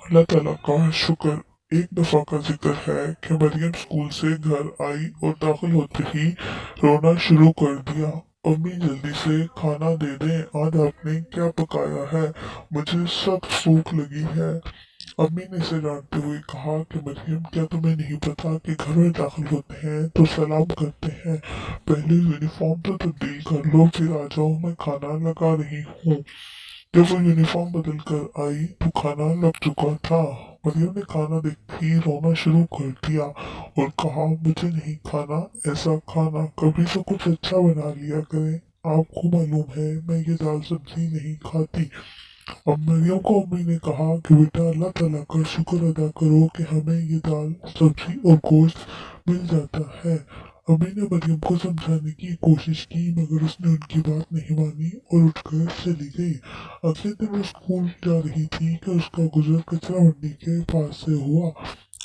अल्लाह ताला का शुक्र। एक दफा का जिक्र है कि मरियम स्कूल से घर आई और दाखिल होते ही रोना शुरू कर दिया। अम्मी जल्दी से खाना दे दें, आज आपने क्या पकाया है, मुझे सख्त भूख लगी है। अम्मी ने इसे डांटते हुए कहा कि मरियम, क्या तुम्हें नहीं पता कि घर में दाखिल होते हैं तो सलाम करते हैं, पहले यूनिफॉर्म तो तब्दील कर लो, फिर आ जाओ, मैं खाना लगा रही हूँ। जब वो यूनिफॉर्म बदल कर आई तो खाना लग चुका था। मरियम ने खाना देखते ही रोना शुरू कर दिया और कहा, मुझे नहीं खाना ऐसा खाना, कभी तो कुछ अच्छा बना लिया करें। आपको मालूम है मैं ये दाल सब्जी नहीं खाती। अब मरियम को अम्मी ने कहा कि बेटा, अल्लाह ताला का शुक्र अदा करो कि हमें ये दाल सब्जी और गोश्त मिल जाता है। अम्मी ने मरियम को समझाने की कोशिश की मगर उसने उनकी बात नहीं मानी और उठकर चली गई। अगले दिन वो स्कूल जा रही थी कि उसका गुजर कचरा मंडी के पास से हुआ।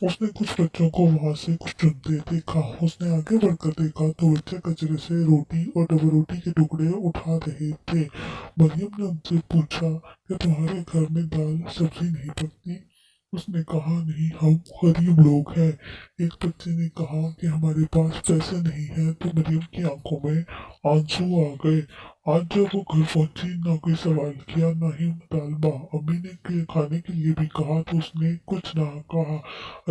उसने कुछ बच्चों को वहां से कुछ चुनते देखा। उसने आगे बढ़कर देखा तो बच्चे कचरे से रोटी और डबल रोटी के टुकड़े उठा रहे थे। मरियम ने उनसे पूछा कि तुम्हारे घर में दाल सब्जी नहीं पकती। उसने कहा, नहीं, हम गरीब लोग हैं। एक बच्चे ने कहा कि हमारे पास पैसे नहीं हैं, तो मरियम की आंखों में आंसू आ गए। आज जब वो घर पहुंची, ना कोई सवाल किया ना ही मुतालबा। अम्मी ने खाने के लिए भी कहा तो उसने कुछ ना कहा।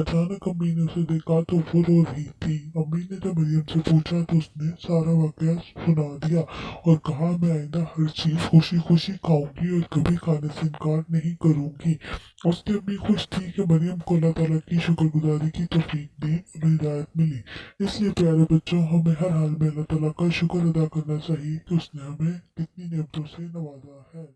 अचानक अम्मी ने उसे देखा तो वो रो रही थी। अम्मी ने जब मरियम से पूछा तो उसने सारा वाकया सुना दिया और कहा, मैं आइंदा हर चीज खुशी खुशी खाऊंगी और कभी खाने से इनकार नहीं करूंगी। उसकी अम्मी खुश थी कि मरियम को अल्लाह ताला की शुक्रगुजारी की तौफीक दी और हिदायत मिली। इसलिए प्यारे बच्चों, हमें हर हाल में अल्लाह ताला का शुक्र अदा करना चाहिए कि उसने हमें कितनी नेमतों से नवाजा है।